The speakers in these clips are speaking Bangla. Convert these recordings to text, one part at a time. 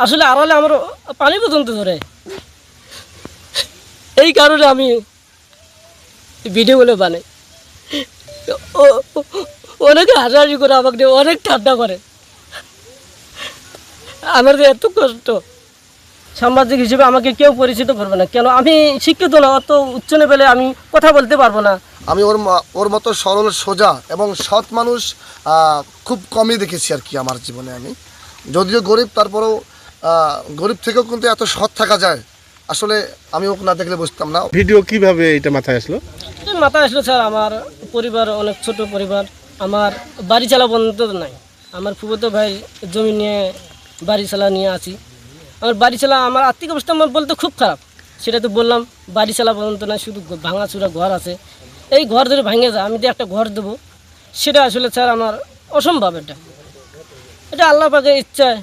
আসলে আড়ালে আমার পানি পর্যন্ত ধরে। এই কারণে আমি ভিডিওগুলো বানাই। অনেকে হাসাহাসি করে, আমাকে নিয়ে অনেক ঠান্ডা করে। আমার যে এত কষ্ট, সাংবাদিক হিসেবে আমাকে কেউ পরিচিত করবে না। কেন? আমি শিক্ষিত না, অত উচ্চ লেভেলে আমি কথা বলতে পারবো না। আমি ওর মতো সরল সোজা এবং সৎ মানুষ খুব কমই দেখেছি আর কি আমার জীবনে। আমি যদিও গরিব, তারপরেও গরিব থেকেও কিন্তু এত সৎ থাকা যায়, আসলে আমি ওকে না দেখলে বুঝতাম না। ভিডিও কিভাবে এটা মাথায় আসলো? মাথায় আসলো স্যার, আমার পরিবার অনেক ছোট পরিবার, আমার বাড়ি চালা বন্ধ নাই। আমার ফুফুতো ভাই জমি নিয়ে বাড়ি চালা নিয়ে আছি। আমার বাড়ি চালা, আমার আর্থিক অবস্থা আমার বলতে খুব খারাপ। সেটা তো বললাম, বাড়ি চালা পর্যন্ত নাই, শুধু ভাঙাচুরা ঘর আছে। এই ঘর ধরে ভেঙে যায়, আমি যে একটা ঘর দেবো সেটা আসলে স্যার আমার অসম্ভব। এটা আল্লাহ পাকের ইচ্ছায়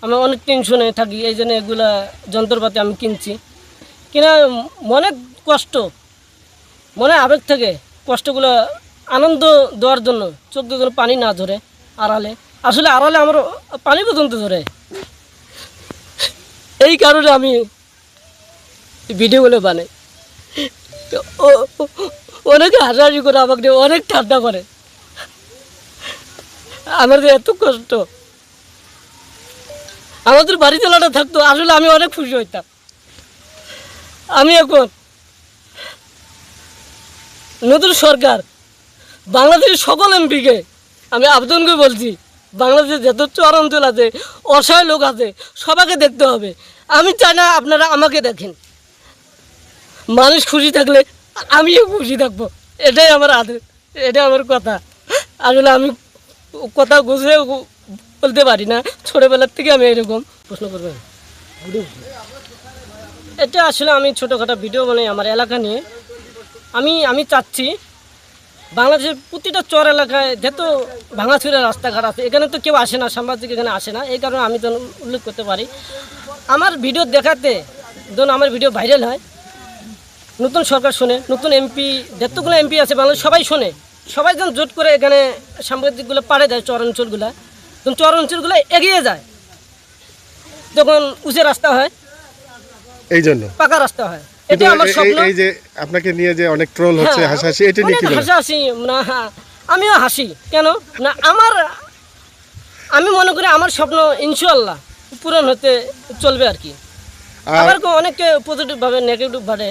আমি অনেক টেনশনে থাকি, এই জন্য এগুলা যন্ত্রপাতি আমি কিনছি। কিনা মনে কষ্ট, মনে আবেগ থেকে কষ্টগুলো আনন্দ দেওয়ার জন্য, চোখ দিয়ে যেন পানি না ধরে আড়ালে। আসলে আড়ালে আমার পানি পর্যন্ত ধরে। এই কারণে আমি ভিডিওগুলো বানাই। অনেকে হাসাহাসি করে, আমাকে নিয়ে অনেক ঠান্ডা করে। আমার যে এত কষ্ট, আমাদের বাড়ি চালাটা থাকতো, আসলে আমি অনেক খুশি হইতাম। আমি এখন নতুন সরকার, বাংলাদেশের সকল এমপিকে আমি আবেদন করে বলছি, বাংলাদেশে যত চর অঞ্চল আছে, অসহায় লোক আছে, সবাইকে দেখতে হবে। আমি চাই না আপনারা আমাকে দেখেন। মানুষ খুশি থাকলে আমিও খুশি থাকবো, এটাই আমার আদেশ, এটাই আমার কথা। আসলে আমি কথা গুছিয়ে বলতে পারি না, ছোটোবেলার থেকে আমি এরকম। প্রশ্ন করবেন, এটা আসলে আমি ছোটোখাটো ভিডিও বানাই আমার এলাকা নিয়ে। আমি চাচ্ছি বাংলাদেশের প্রতিটা চর এলাকায় যত ভাঙাচুরা রাস্তাঘাট আছে, এখানে তো কেউ আসে না, সাংবাদিক এখানে আসে না। এই কারণে আমি তো উল্লেখ করতে পারি, আমার ভিডিও দেখাতে ধরুন আমার ভিডিও ভাইরাল হয়, নতুন সরকার শোনে, নতুন এমপি, যতগুলো এমপি আছে বাংলাদেশ সবাই শোনে, সবাই যেন জোট করে এখানে সাংবাদিকগুলো পাড়ে দেয় চর অঞ্চলগুলো, তখন চর অঞ্চলগুলো এগিয়ে যায়, তখন উঁচু রাস্তা হয়, এই জন্য পাকা রাস্তা হয়। এটা আমার স্বপ্ন। এই যে আপনাকে নিয়ে যে অনেক ট্রোল হচ্ছে, হাসাহাসি, এটা নিয়ে কি বলেন? হাসাহাসি না, আমিও হাসি। কেন না, আমি মনে করি আমার স্বপ্ন ইনশাআল্লাহ পূরণ হতে চলবে আর কি। আবার অনেকে পজিটিভভাবে, নেগেটিভভাবে,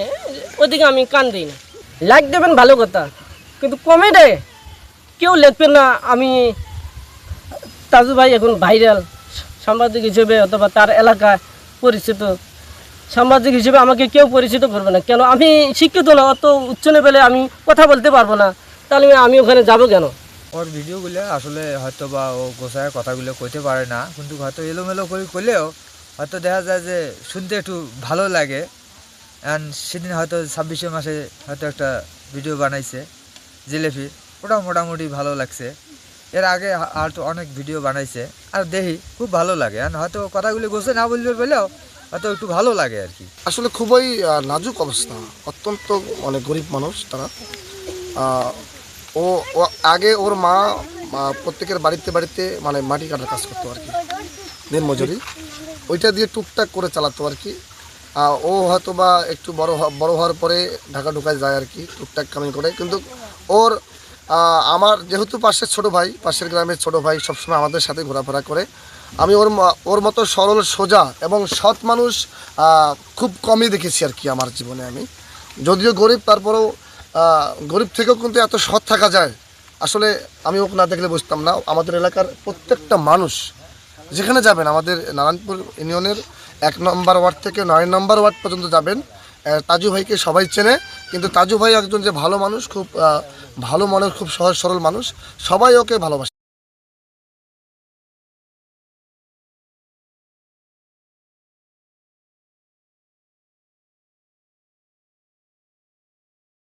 ওইদিকে আমি কান দিই না। লাইক দেবেন ভালো কথা, কিন্তু কমেন্টে কেউ লিখবেন না আমি তাজু ভাই এখন ভাইরাল সাংবাদিক হিসেবে, অথবা তার এলাকায় পরিচিত সাংবাদিক হিসেবে আমাকে কেউ পরিচিত করবে না। কেন? আমি শিক্ষিত না, অত উচ্চ লেভেলে আমি কথা বলতে পারবো না। তাহলে আমি ওখানে যাব কেন? ওর ভিডিওগুলো আসলে হয়তো বা ও গোছায় কথাগুলো কইতে পারে না, কিন্তু হয়তো এলোমেলো করে করলেও হয়তো দেখা যায় যে শুনতে একটু ভালো লাগে। অ্যান্ড সেদিন হয়তো 26শে মাসে হয়তো একটা ভিডিও বানাইছে জিলেপির, ওটা মোটামুটি ভালো লাগছে। এর আগে হয়তো অনেক ভিডিও বানাইছে, আর দেখি খুব ভালো লাগে। অ্যান্ড হয়তো কথাগুলি গোছে না বললে বলেও হয়তো একটু ভালো লাগে আর কি। আসলে খুবই নাজুক অবস্থা, অত্যন্ত মানে গরিব মানুষ তারা। ও আগে ওর মা প্রত্যেকের বাড়িতে বাড়িতে মানে মাটি কাটার কাজ করতো আর কি, দিনমজুরি, ওইটা দিয়ে টুকটাক করে চালাতো আর কি। ও হয়তো বা একটু বড় হওয়ার পরে ঢাকা ঢুকায় যায় আর কি, টুকটাক কামাই করে। কিন্তু ওর আমার যেহেতু পাশের গ্রামের ছোট ভাই সবসময় আমাদের সাথে ঘোরাফেরা করে, আমি ওর মতো সরল সোজা এবং সৎ মানুষ খুব কমই দেখেছি আর কি আমার জীবনে। আমি যদিও গরিব, তারপরেও গরিব থেকেও কিন্তু এত সৎ থাকা যায়, আসলে আমি ওকে না দেখলে বুঝতাম না। আমাদের এলাকার প্রত্যেকটা মানুষ যেখানে যাবেন, আমাদের নারায়ণপুর ইউনিয়নের 1 নম্বর ওয়ার্ড থেকে 9 নম্বর ওয়ার্ড পর্যন্ত যাবেন, তাজু ভাইকে সবাই চেনে। কিন্তু তাজু ভাই একজন যে ভালো মানুষ, খুব ভালো মনের, খুব সহজ সরল মানুষ, সবাই ওকে ভালোবাসে।